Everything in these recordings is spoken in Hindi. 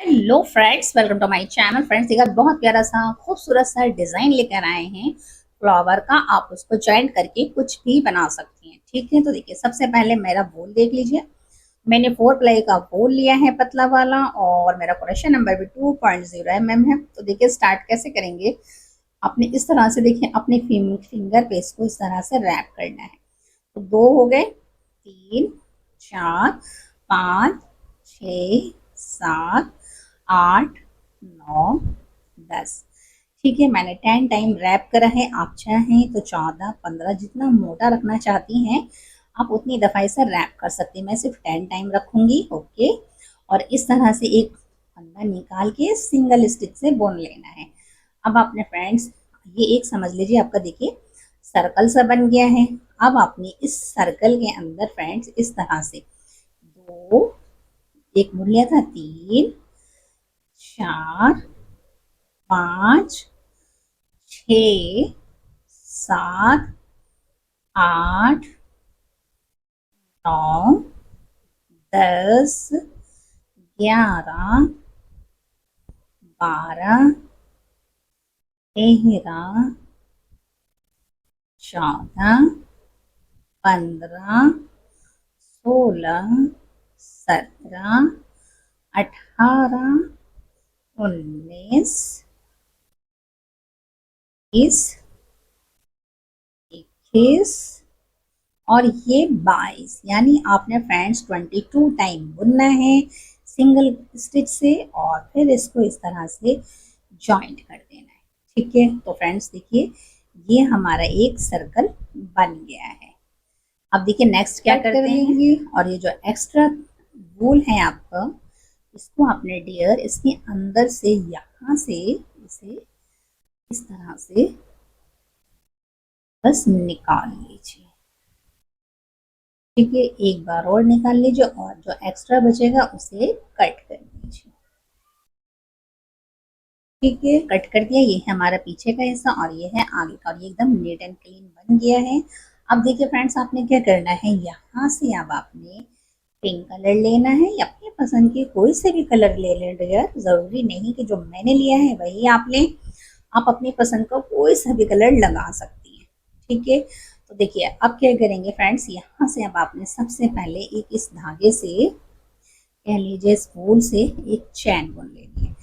Hello friends, welcome to my channel. Friends, एक बहुत प्यारा सा खूबसूरत सा डिजाइन लेकर आए हैं फ्लावर का। आप उसको जॉइंट करके कुछ भी बना सकती हैं। ठीक है, तो देखिए सबसे पहले मेरा बोल देख लीजिए। मैंने 4 प्लाई का बोल लिया है, पतला वाला, और मेरा क्वेश्चन नंबर भी 2.0 mm है। तो देखिए स्टार्ट कैसे करेंगे। आपने इस तरह से देखिए अपने फिंगर पे इसको इस तरह से रैप करना है। तो 2 हो गए, 3, 4, 5, 6, 7, 8, 9, 10। ठीक है, मैंने 10 टाइम रैप करा है। आप चाहें तो 14, 15 जितना मोटा रखना चाहती हैं आप उतनी दफा इसे रैप कर सकती हैं। मैं सिर्फ 10 टाइम रखूंगी। ओके, और इस तरह से एक फंदा निकाल के सिंगल स्टिच से बुन लेना है। अब आपने फ्रेंड्स ये एक समझ लीजिए, आपका देखिए सर्कल सा बन गया है। अब आपने इस सर्कल के अंदर फ्रेंड्स इस तरह से 2, एक मुड़ लिया था, 3, 4, 5, 6, 7, 8, 9, 10, 11, 12, 13, 14, 15, 16, 17, 18, 19, 20, 21 और ये 22। यानी आपने फ्रेंड्स 22 टाइम बुनना है सिंगल स्टिच से, और फिर इसको इस तरह से जॉइंट कर देना है। ठीक है, तो फ्रेंड्स देखिए ये हमारा एक सर्कल बन गया है। अब देखिए नेक्स्ट क्या करते हैं। और ये जो एक्स्ट्रा वूल है आपका, इसको आपने डियर इसके अंदर से यहाँ से इसे इस तरह से बस निकाल लीजिए। ठीक है, एक बार और निकाल लीजिए और जो एक्स्ट्रा बचेगा उसे कट कर लीजिए। ठीक है, कट कर दिया। ये है हमारा पीछे का हिस्सा और ये है आगे का, और ये एकदम नीट एंड क्लीन बन गया है। अब देखिए फ्रेंड्स, आपने क्या करना है, यहाँ से अब आपने पिंक कलर लेना है या अपनी पसंद की कोई से भी कलर ले लें डियर। जरूरी नहीं कि जो मैंने लिया है वही आप लें। आप अपनी पसंद का कोई सा भी कलर लगा सकती हैं। ठीक है, तो देखिए अब क्या करेंगे फ्रेंड्स, यहाँ से अब आपने सबसे पहले एक इस धागे से, कह लीजिए इस फूल से एक चैन बुन लेनी है।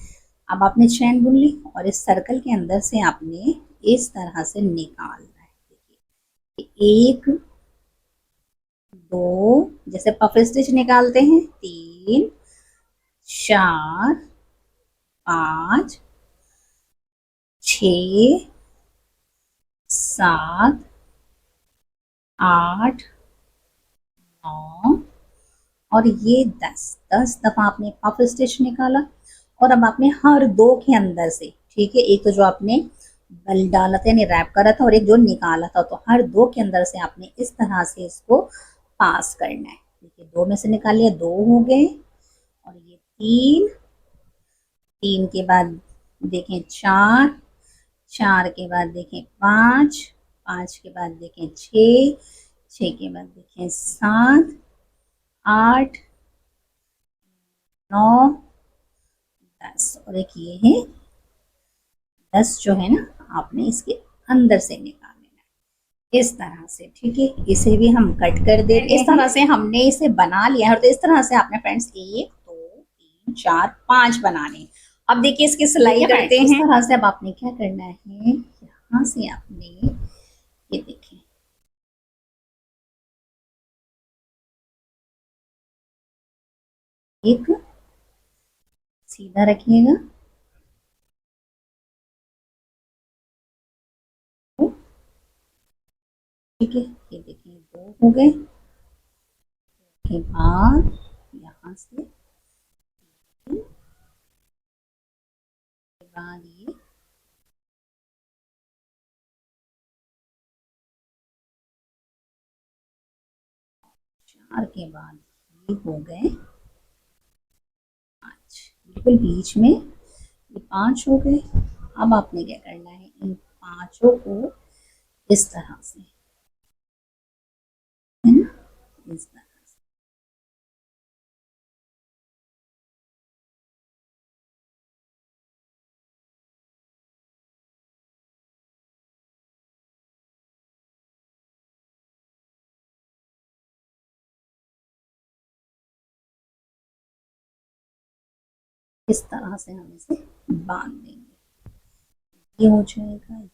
अब आपने चैन बुन ली और इस सर्कल के अंदर से आपने इस तरह से निकालना है। देखिए 1, 2, जैसे पफ स्टिच निकालते हैं, 3, 4, 5, 6, 7, 8, 9 और ये 10 दफा आपने पफ स्टिच निकाला। और अब आपने हर 2 के अंदर से, ठीक है, एक तो जो आपने बल डाला था यानी रैप करा था और एक जो निकाला था, तो हर 2 के अंदर से आपने इस तरह से इसको पास करना है। देखिए 2 में से निकाल लिया, 2 हो गए, और ये 3, 3 के बाद देखें 4, 4 के बाद देखें 5, 5 के बाद देखें 6, 6 के बाद देखें 7, 8, 9, 10 और एक ये है 10 जो है ना, आपने इसके अंदर से निकाल लेना है इस तरह से। ठीक है, इसे भी हम कट कर दे। इस तरह से हमने इसे बना लिया है। और तो इस तरह से आपने फ्रेंड्स 1, 2, 3, 4, 5 बनाने। अब देखिए इसकी सिलाई करते हैं। इस तरह से अब आपने क्या करना है, यहाँ से आपने ये देखिए एक सीधा रखिएगा, ठीक है, ये देखिए 2 हो गए। के बाद यहाँ से के बाद ये 4 के बाद ये हो गए 5, बिल्कुल बीच में ये 5 हो गए। अब आपने क्या करना है, इन पांचों को इस तरह से, है ना, इस तरह इस तरह से हम इसे बांध देंगे। ये हो जाएगा ये।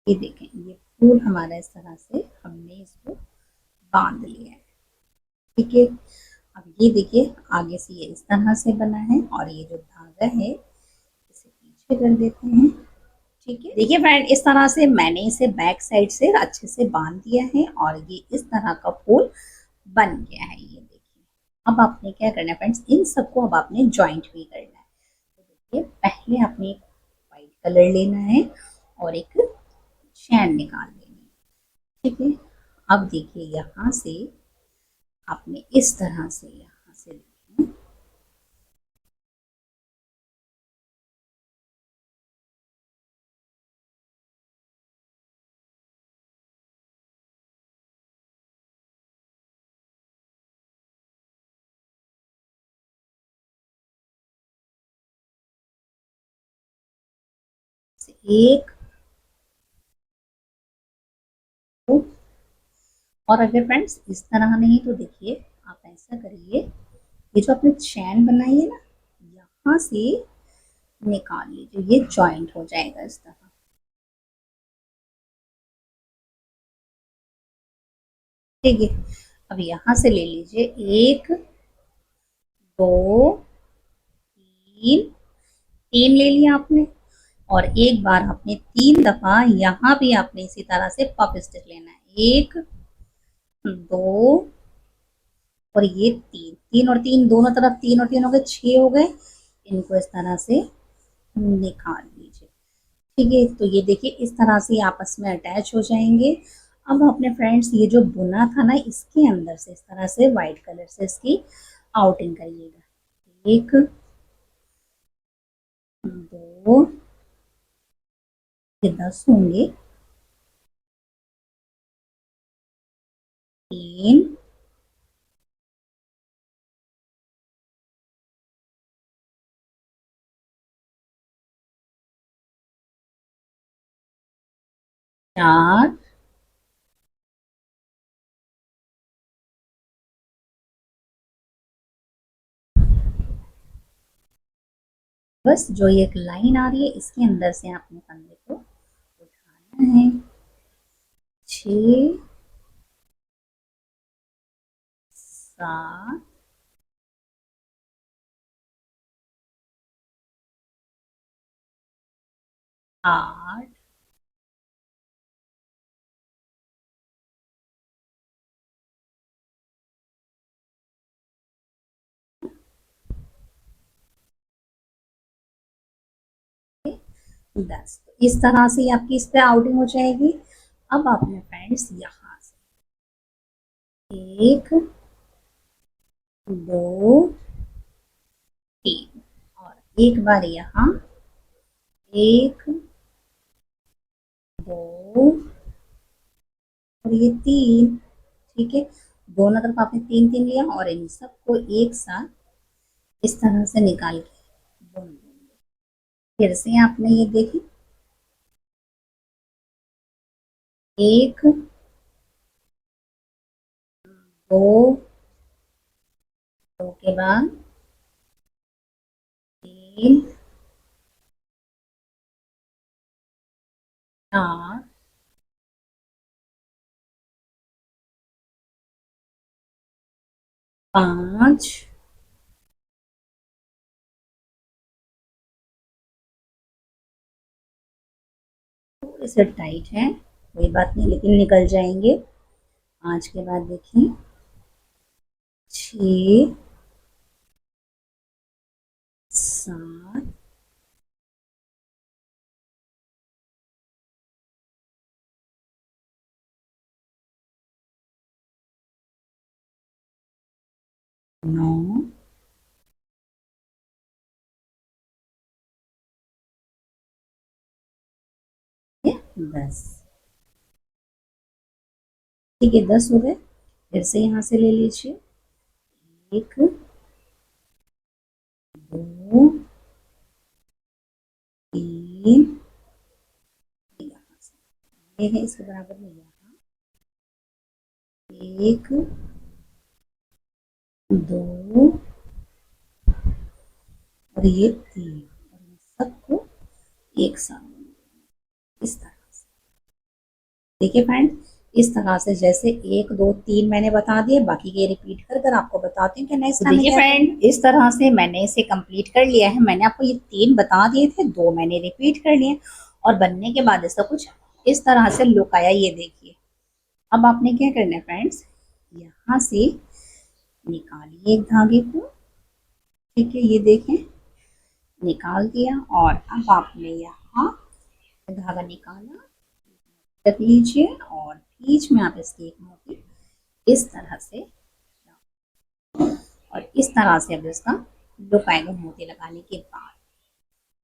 ये देखें, ये फूल हमारा इस तरह से हमने इसको बांध लिया है। ठीक है, अब ये देखिए आगे से ये इस तरह से बना है और ये जो धागा है इसे पीछे कर देते हैं। ठीक है, देखिए फ्रेंड, इस तरह से मैंने इसे बैक साइड से अच्छे से बांध दिया है और ये इस तरह का फूल बन गया है। ये देखिए, अब आपने क्या करना है फ्रेंड्स, इन सबको अब आपने ज्वाइंट भी करना है। तो देखिए, पहले आपने एक वाइट कलर लेना है और एक चैन निकाल लेनी है। ठीक है, अब देखिए यहाँ से आपने इस तरह से यहाँ से देखिए एक, दो, और अगर फ्रेंड्स इस तरह नहीं तो देखिए आप ऐसा करिए, ये जो आपने चैन बनाई है ना, यहाँ से निकाल लीजिए, ये जॉइंट हो जाएगा इस तरह। ठीक है, अब यहाँ से ले लीजिए, एक, दो, तीन, तीन ले लिया आपने, और एक बार आपने तीन दफा यहाँ भी आपने इसी तरह से पफ स्टिच लेना है। एक, दो, और ये तीन, तीन और तीन दोनों तरफ, तीन और तीन हो गए, छह हो गए। इनको इस तरह से निकाल लीजिए। ठीक है, तो ये देखिए इस तरह से आपस में अटैच हो जाएंगे। अब अपने फ्रेंड्स ये जो बुना था ना, इसके अंदर से इस तरह से व्हाइट कलर से इसकी आउटिंग करिएगा। एक, दो, ये 10 होंगे, तीन, चार, बस जो ये एक लाइन आ रही है इसके अंदर से आपने फंदे को उठाना है। छ, सात, आठ, दस। इस तरह से आपकी इस पे आउटिंग हो जाएगी। अब आपने फ्रेंड्स यहाँ से एक, दो, तीन, और एक बार यहाँ, एक, दो, और ये तीन। ठीक है, दोनों तरफ आपने तीन तीन लिया और इन सबको एक साथ इस तरह से निकाल के बुन देंगे। फिर से आपने ये देखी, एक, दो, दो के बाद तीन, चार, पांच, थोड़े से टाइट है कोई बात नहीं, लेकिन निकल जाएंगे। पांच के बाद देखिए, छ, सात, नौ, 10। ठीक है, 10 हो गए। फिर से यहाँ से ले लीजिए, एक, दो, तीन, यहाँ से ये है इसके बराबर में, यहाँ एक, दो और ये तीन, और इन सबको एक साथ इस तरह से। देखिए फ्रेंड, इस तरह से जैसे एक, दो, तीन मैंने बता दिए, बाकी के रिपीट कर कर आपको बताती हूँ कि नेक्स्ट टाइम। देखिए फ्रेंड, इस तरह से मैंने इसे कंप्लीट कर लिया है। मैंने आपको ये तीन बता दिए थे, दो मैंने रिपीट कर लिए और बनने के बाद इसका कुछ इस तरह से लुक आया। ये देखिए, अब आपने क्या करना है फ्रेंड्स, यहाँ से निकालिए एक धागे को, ठीक है, ये देखें निकाल दिया, और अब आपने यहाँ धागा निकाला, रख लीजिए और बीच में आप इसकी एक मोती इस तरह से, और इस तरह से अब इसका लुक आएगा मोती लगाने के बाद।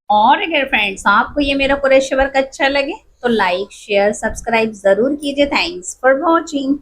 और अगर फ्रेंड्स आपको ये मेरा क्रोशे वर्क अच्छा लगे तो लाइक शेयर सब्सक्राइब जरूर कीजिए। Thanks for watching.